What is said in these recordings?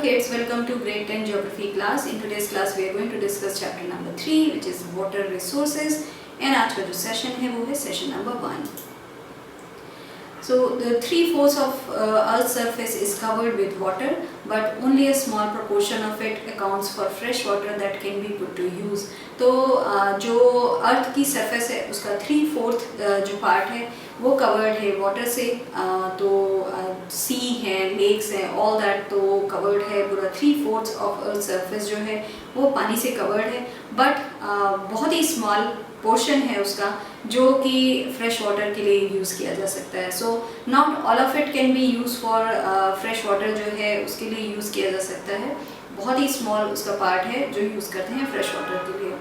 kids, welcome to grade 10 geography class. In today's class we are going to discuss chapter number 3 which is water resources and आज का जो session है वो है session number 1. So the 3/4 of Earth's surface is covered with water, but only a small proportion of it accounts for fresh water that can be put to use. तो जो अर्थ की surface है उसका 3/4 जो पार्ट है वो कवर्ड है water से. तो सी है, लेक्स हैं, ऑल दैट तो कवर्ड है. पूरा 3/4 ऑफ अर्थ सरफेस जो है वो पानी से कवर्ड है, बट बहुत ही स्मॉल पोर्शन है उसका जो कि फ्रेश वाटर के लिए यूज़ किया जा सकता है. So not all of it can be use for fresh water जो है उसके लिए यूज़ किया जा सकता है. बहुत ही स्मॉल उसका पार्ट है जो यूज़ करते हैं फ्रेश वाटर के लिए.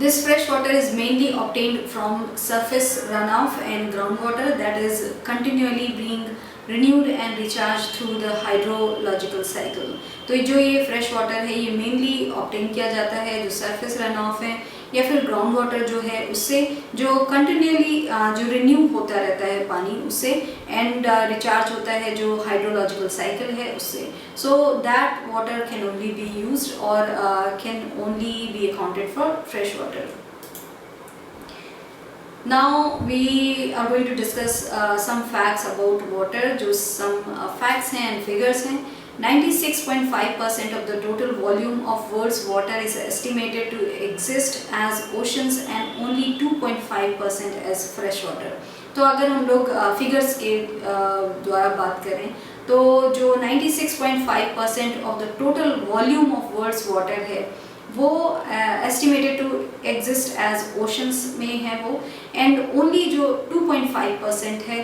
This fresh water is mainly obtained from surface runoff and groundwater that is continually being renewed and recharged through the hydrological cycle. तो जो ये fresh water है ये mainly obtain किया जाता है जो surface runoff है या फिर ग्राउंड वाटर जो है उससे, जो कंटिन्यूअली जो रिन्यू होता रहता है पानी उससे, एंड रिचार्ज होता है जो हाइड्रोलॉजिकल साइकिल है उससे. So that water can only be used और can only be accounted for fresh water. Now we are going to discuss some facts about water. जो सम फैक्ट्स हैं एंड फिगर्स हैं. 96.5% of the total volume of world's water is estimated to exist as oceans and only 2.5% as fresh water. तो अगर हम लोग figures के द्वारा बात करें तो जो 96.5% of the total volume of world's water है वो estimated to exist as oceans में है वो, एंड ओनली जो 2.5% है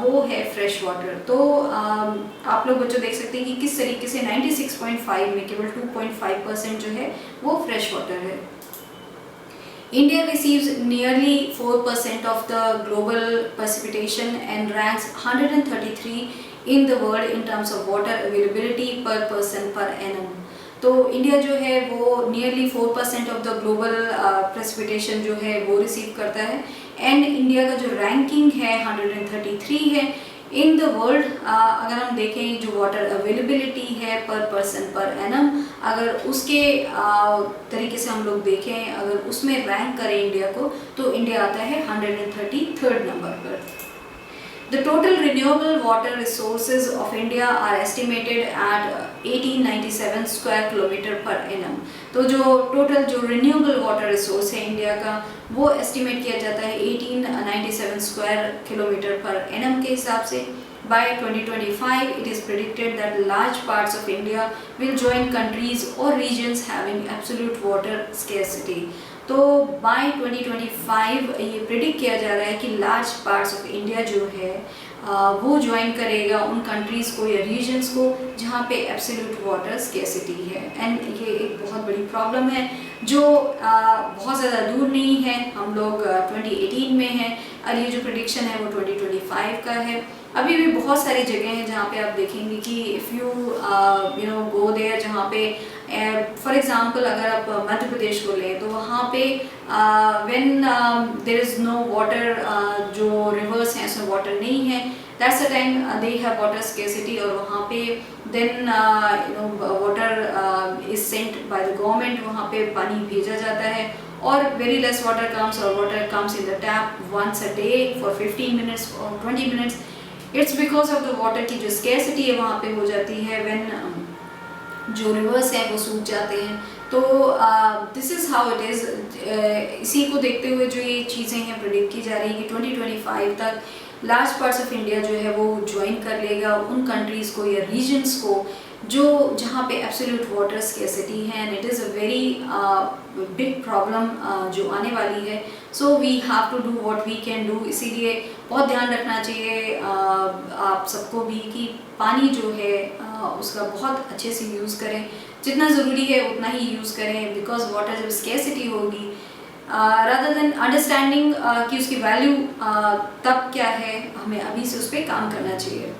वो है फ्रेश वाटर. तो आप लोग बच्चों देख सकते हैं कि किस तरीके से 96.5 में केवल 2.5% जो है वो फ्रेश वाटर है. India receives nearly 4% of the global precipitation and ranks 133 in the world in terms of water availability per person per annum. तो इंडिया जो है वो nearly 4% of the global precipitation जो है वो रिसीव करता है, एंड इंडिया का जो रैंकिंग है 133 है इन द वर्ल्ड. अगर हम देखें जो वाटर अवेलेबिलिटी है पर पर्सन पर एनम, अगर उसके तरीके से हम लोग देखें, अगर उसमें रैंक करें इंडिया को तो इंडिया आता है 133rd नंबर पर. The total renewable water resources of India are estimated at 1897 square kilometer per annum. तो जो टोटल जो रिन्यूएबल वाटर रिसोर्स है इंडिया का वो एस्टिमेट किया जाता है 1897 स्क्वायर किलोमीटर पर एनम के हिसाब से. By 2025, it is predicted that large parts of India will join countries or regions having absolute water scarcity. तो बाय 2025 ये प्रिडिक्ट किया जा रहा है कि लार्ज पार्ट्स ऑफ इंडिया जो है वो ज्वाइन करेगा उन कंट्रीज़ को या रीजन्स को जहाँ पे एब्सोल्यूट वाटर स्केर्सिटी है. एंड ये एक बहुत बड़ी प्रॉब्लम है जो बहुत ज़्यादा दूर नहीं है. हम लोग 2018 में हैं और ये जो प्रिडिक्शन है वो 2025 का है. अभी भी बहुत सारी जगह हैं जहाँ पे आप देखेंगे कि if you know go there, जहाँ पे फॉर एग्जांपल अगर आप मध्य प्रदेश को लें तो वहाँ पे when there is no water, जो रिवर्स हैं उसमें वाटर नहीं है, that's the time they have water scarcity. और वहाँ पे then you know water is sent by the government, वहाँ पे पानी भेजा जाता है और वेरी लेस वाटर कम्स, और water comes in the tap once a day for 15 minutes और 20 minutes. It's because of the water की जो स्केर्सिटी है वहाँ पे हो जाती है व्हेन जो रिवर्स हैं वो सूख जाते हैं. तो this is how it is. इसी को देखते हुए जो ये चीज़ें हैं प्रेडिक्ट की जा रही है कि 2025 तक लार्ज पार्ट्स ऑफ इंडिया जो है वो ज्वाइन कर लेगा उन कंट्रीज़ को या रीजन्स को जो जहाँ पे एब्सोल्यूट वाटर स्केर्सिटी है, and it is a very big problem जो आने वाली है. So we have to do what we can do. इसीलिए बहुत ध्यान रखना चाहिए आप सबको भी कि पानी जो है उसका बहुत अच्छे से यूज़ करें. जितना ज़रूरी है उतना ही यूज़ करें, बिकॉज वाटर जब स्केर्सिटी होगी रादर देन अंडरस्टैंडिंग कि उसकी वैल्यू तब क्या है, हमें अभी से उस पर काम करना चाहिए.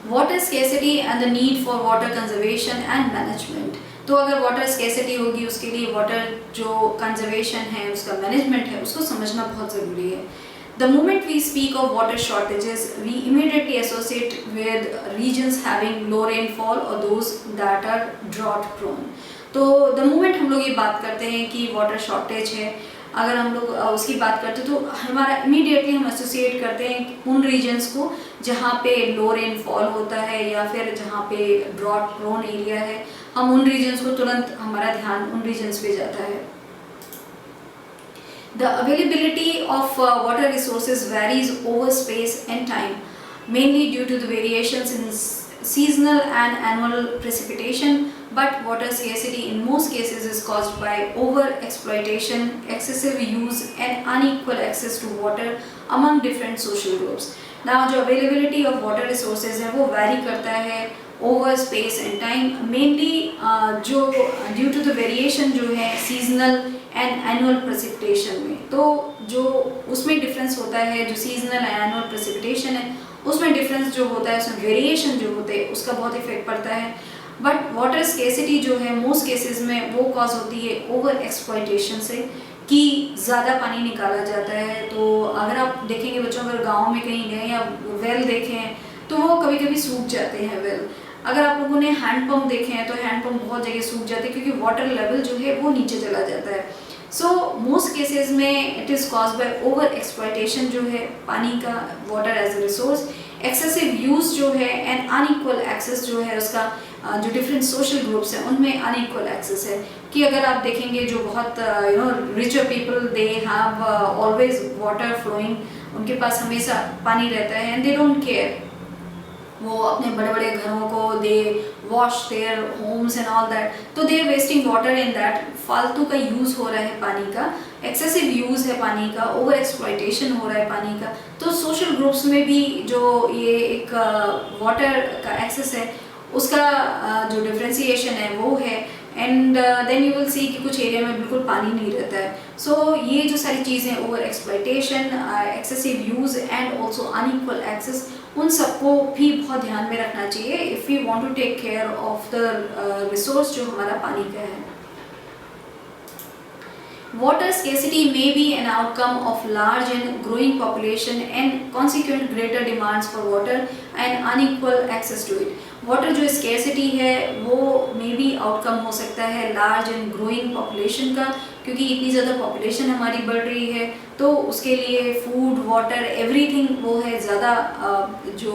Water scarcity and the need for water conservation and management. तो अगर वाटर स्केर्सिटी होगी उसके लिए वाटर जो कंजर्वेशन है, उसका मैनेजमेंट है, उसको समझना बहुत ज़रूरी है. The moment we speak of water shortages, we immediately associate with regions having low rainfall or those that are drought prone. तो the moment हम लोग ये बात करते हैं कि water shortage है, अगर हम लोग उसकी बात करते हैं तो हमारा इमीडिएटली हम एसोसिएट करते हैं उन रीजन्स को जहाँ पे लो रेनफॉल होता है या फिर जहाँ पे ड्रॉट प्रोन एरिया है, हम उन रीजन्स को तुरंत हमारा ध्यान उन रीजन्स पे जाता है. The availability of water resources varies over space and time, mainly due to the variations in seasonal and annual precipitation, but water scarcity in most cases is caused by over-exploitation, excessive use and unequal access to water among different social groups. Now, जो availability of water resources है वो vary करता है over space and time, mainly जो due to the variation जो है seasonal and annual precipitation में. तो जो उसमें difference होता है, जो seasonal and annual precipitation है उसमें difference जो होता है, उसमें variation जो होते हैं उसका बहुत effect पड़ता है. बट वाटर स्केसिटी जो है मोस्ट केसेस में वो कॉज होती है ओवर एक्सप्लॉयटेशन से, कि ज़्यादा पानी निकाला जाता है. तो अगर आप देखेंगे बच्चों, अगर गांव में कहीं गए या वेल देखे हैं तो वो कभी कभी सूख जाते हैं वेल. अगर आप लोगों ने हैंडपम्प देखे हैं तो हैंडपम्प बहुत जगह सूख जाते हैं क्योंकि वाटर लेवल जो है वो नीचे चला जाता है. सो मोस्ट केसेस में it is cause by over exploitation जो है पानी का, water as a resource, excessive use जो है एंड अनइक्वल एक्सेस जो है उसका, जो डिफरेंट सोशल ग्रुप्स हैं उनमें अनइक्वल एक्सेस है. कि अगर आप देखेंगे जो बहुत richer people, they have always water flowing, उनके पास हमेशा पानी रहता है एंड दे डोंट केयर. वो अपने बड़े बड़े घरों को they wash their homes and all that, तो they are wasting water in that. फालतू का यूज़ हो रहा है पानी का, एक्सेसिव यूज़ है पानी का, ओवर एक्सप्लॉयटेशन हो रहा है पानी का. तो सोशल ग्रुप्स में भी जो ये एक वाटर का एक्सेस है उसका जो डिफ्रेंसिएशन है वो है. And then you will see कि कुछ एरिया में बिल्कुल पानी नहीं रहता है. सो ये जो सारी चीज़ें, over exploitation, excessive use and also unequal access, उन सबको भी बहुत ध्यान में रखना चाहिए if you want to take care of the resource जो हमारा पानी का है. Water scarcity may be an outcome of large and growing population and consequent greater demands for water and unequal access to it. Water जो scarcity है वो may be outcome हो सकता है large and growing population का, क्योंकि इतनी ज़्यादा population हमारी बढ़ रही है तो उसके लिए food, water, everything वो है ज़्यादा जो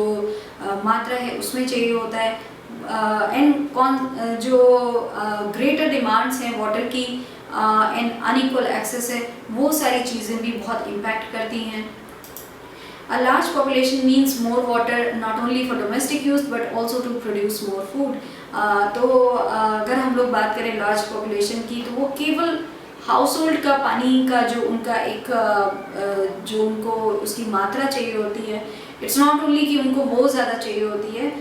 मात्रा है उसमें चाहिए होता है. एंड जो greater demands हैं water की एंड अनइक्वल एक्सेस है, वो सारी चीज़ें भी बहुत इम्पैक्ट करती हैं. A large population means more water not only for domestic use but also to produce more food. तो अगर हम लोग बात करें लार्ज पॉपुलेशन की तो वो केवल हाउस होल्ड का पानी का जो उनका एक जो उनको उसकी मात्रा चाहिए होती है, इट्स नॉट ओनली कि उनको वो ज़्यादा चाहिए होती है,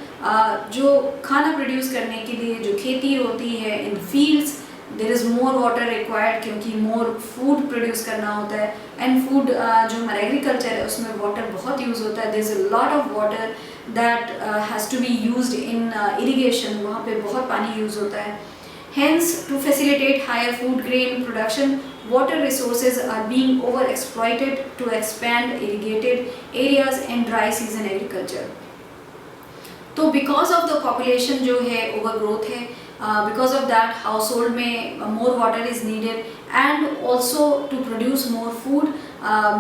जो खाना प्रोड्यूस करने के लिए जो खेती होती है in fields, there is more water required क्योंकि मोर फूड प्रोड्यूस करना होता है. एंड फूड जो हमारा एग्रीकल्चर है उसमें वाटर बहुत यूज़ होता है. There is a lot of water that has to be used in irrigation, वहाँ पे बहुत पानी यूज़ होता है. Hence, to facilitate higher food grain production, water resources are being overexploited to expand irrigated areas and dry season agriculture. तो because of the population जो है overgrowth है, because of that household में more water is needed and also to produce more food,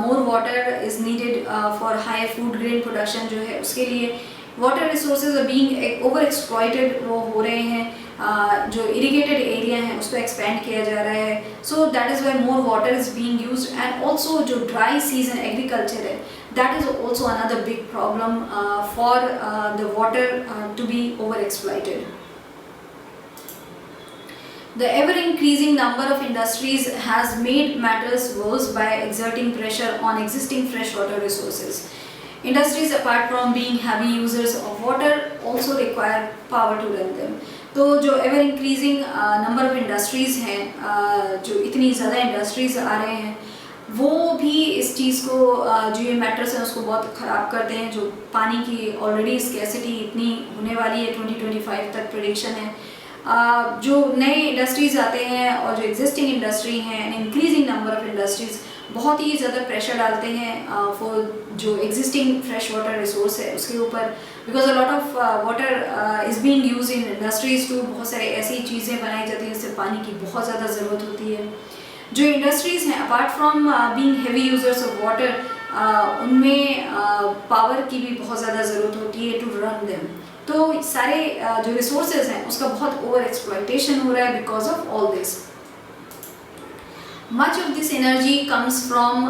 more water is needed for higher food grain production जो है उसके लिए water resources are being overexploited वो हो रहे हैं. जो irrigated area है उसको expand किया जा रहा है, so that is why more water is being used. And also जो dry season agriculture है, that is also another big problem for the water to be overexploited. The ever-increasing number of industries has made matters worse by exerting pressure on existing freshwater resources. Industries, apart from being heavy users of water, also require power to run them. तो जो ever increasing number of industries हैं, जो इतनी ज़्यादा industries आ रहे हैं, वो भी इस चीज़ को जो ये मैटर्स हैं उसको बहुत ख़राब करते हैं. जो पानी की ऑलरेडी स्कैसिटी इतनी होने वाली है 2025 तक प्रेडिक्शन है. जो नए इंडस्ट्रीज़ आते हैं और जो एग्जिस्टिंग इंडस्ट्री हैं, an increasing number of industries, बहुत ही ज़्यादा प्रेशर डालते हैं फॉर जो एग्जिस्टिंग फ्रेश वाटर रिसोर्स है उसके ऊपर, because a lot of water is being use in industries too. बहुत सारे ऐसी चीज़ें बनाई जाती हैं जिससे पानी की बहुत ज़्यादा ज़रूरत होती है। जो इंडस्ट्रीज़ हैं apart from being heavy users of water, उनमें पावर की भी बहुत ज़्यादा ज़रूरत होती है टू रन देम। तो सारे जो रिसोर्सेज हैं उसका बहुत ओवर एक्सप्लॉयटेशन हो रहा है because of all this. Much of this energy comes from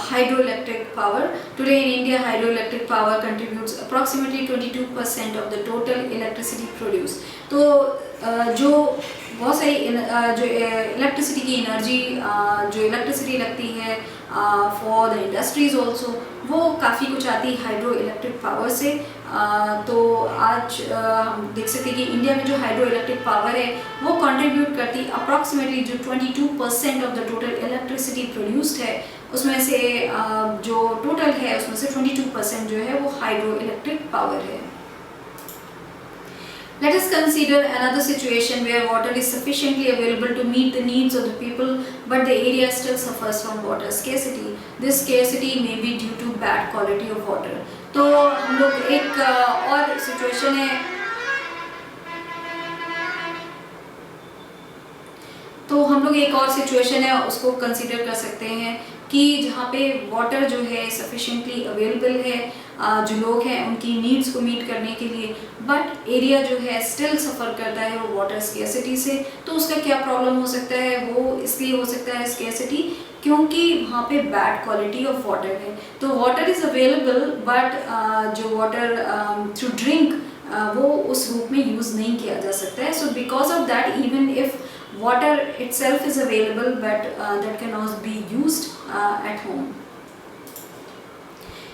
hydroelectric power. Today in India, hydroelectric power contributes approximately 22% of the total electricity produced. तो जो बहुत सारी जो इलेक्ट्रिसिटी की एनर्जी जो इलेक्ट्रिसिटी लगती है फॉर द इंडस्ट्रीज ऑल्सो, वो काफ़ी कुछ आती है हाइड्रो इलेक्ट्रिक पावर से। तो आज हम देख सकते हैं कि इंडिया में जो हाइड्रो इलेक्ट्रिक पावर है वो कंट्रीब्यूट करती है अप्रॉक्सीमेटली जो 22% of the total electricity produced है, उसमें से जो टोटल है उसमें से 22% जो है वो हाइड्रो इलेक्ट्रिक पावर है। Let us consider another situation where water is sufficiently available to meet the needs of the people, but the area still suffers from water scarcity. This scarcity may be due to bad quality of water. तो हम लोग एक और situation है, तो हम लोग एक और सिचुएशन है उसको कंसीडर कर सकते हैं कि जहाँ पे वाटर जो है सफिशिएंटली अवेलेबल है, जो लोग हैं उनकी नीड्स को मीट करने के लिए, बट एरिया जो है स्टिल सफ़र करता है वो वाटर स्केर्सिटी से। तो उसका क्या प्रॉब्लम हो सकता है? वो इसलिए हो सकता है स्केर्सिटी क्योंकि वहाँ पे बैड क्वालिटी ऑफ वाटर है। तो वाटर इज़ अवेलेबल बट जो वाटर टू ड्रिंक वो उस रूप में यूज़ नहीं किया जा सकता है। So because of that even if water itself is available but that cannot be used at home.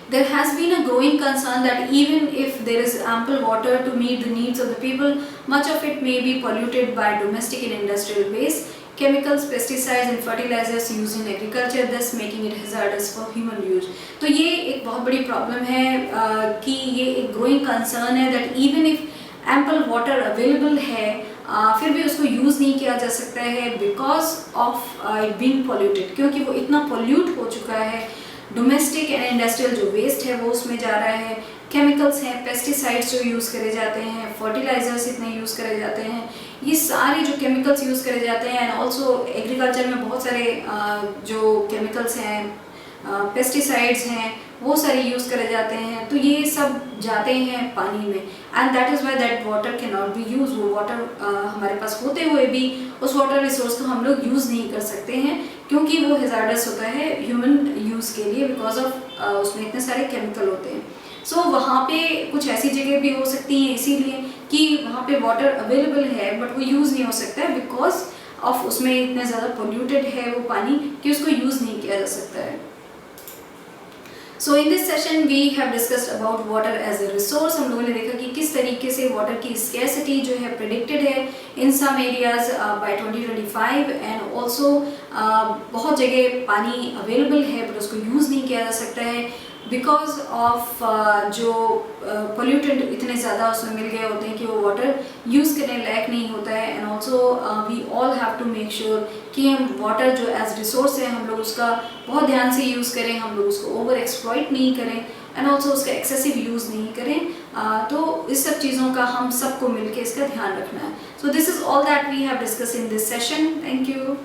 There has been a growing concern that even if there is ample water to meet the needs of the people, much of it may be polluted by domestic and industrial waste, chemicals, pesticides and fertilizers used in agriculture, thus making it hazardous for human use. तो ये एक बहुत बड़ी problem है कि ये एक growing concern है that even if ample water available है फिर भी उसको यूज़ नहीं किया जा सकता है because of it being polluted, क्योंकि वो इतना पोल्यूट हो चुका है। डोमेस्टिक एंड इंडस्ट्रियल जो वेस्ट है वो उसमें जा रहा है, केमिकल्स हैं, पेस्टिसाइड्स जो यूज़ करे जाते हैं, फर्टिलाइजर्स इतने यूज़ करे जाते हैं, ये सारे जो केमिकल्स यूज़ करे जाते हैं एंड ऑल्सो एग्रीकल्चर में बहुत सारे जो केमिकल्स हैं, पेस्टिसाइड्स हैं, वो सारे यूज़ करे जाते हैं। तो ये सब जाते हैं पानी में and that is why that water can not be use. वो वाटर हमारे पास होते हुए भी उस वाटर रिसोर्स को हम लोग यूज़ नहीं कर सकते हैं क्योंकि वो हैज़ार्डस होता है ह्यूमन यूज़ के लिए बिकॉज ऑफ उसमें इतने सारे केमिकल होते हैं। सो वहाँ पे कुछ ऐसी जगह भी हो सकती हैं इसीलिए कि वहाँ पे वाटर अवेलेबल है बट वो यूज़ नहीं हो सकता है बिकॉज ऑफ उसमें इतने ज़्यादा पोल्यूटेड है वो पानी कि उसको यूज़ नहीं किया जा सकता है। So in this session we have discussed about water as a resource। हम लोगों ने देखा कि किस तरीके से वाटर की स्कैर्सिटी जो है प्रेडिक्टेड है in some areas by 2025 and also बहुत जगह पानी अवेलेबल है बट उसको यूज़ नहीं किया जा सकता है बिकॉज ऑफ जो पोल्यूटेंट इतने ज़्यादा उसमें मिल गए होते हैं कि वो वाटर यूज़ करने लायक नहीं होता है। And also we all have to make sure कि हम वाटर जो एज रिसोर्स है हम लोग उसका बहुत ध्यान से यूज़ करें, हम लोग उसको ओवर एक्सप्लॉइट नहीं करें एंड ऑल्सो उसका एक्सेसिव यूज़ नहीं करें। तो इस सब चीज़ों का हम सबको मिलकर इसका ध्यान रखना है। So this is all that we have discuss in this session. Thank you.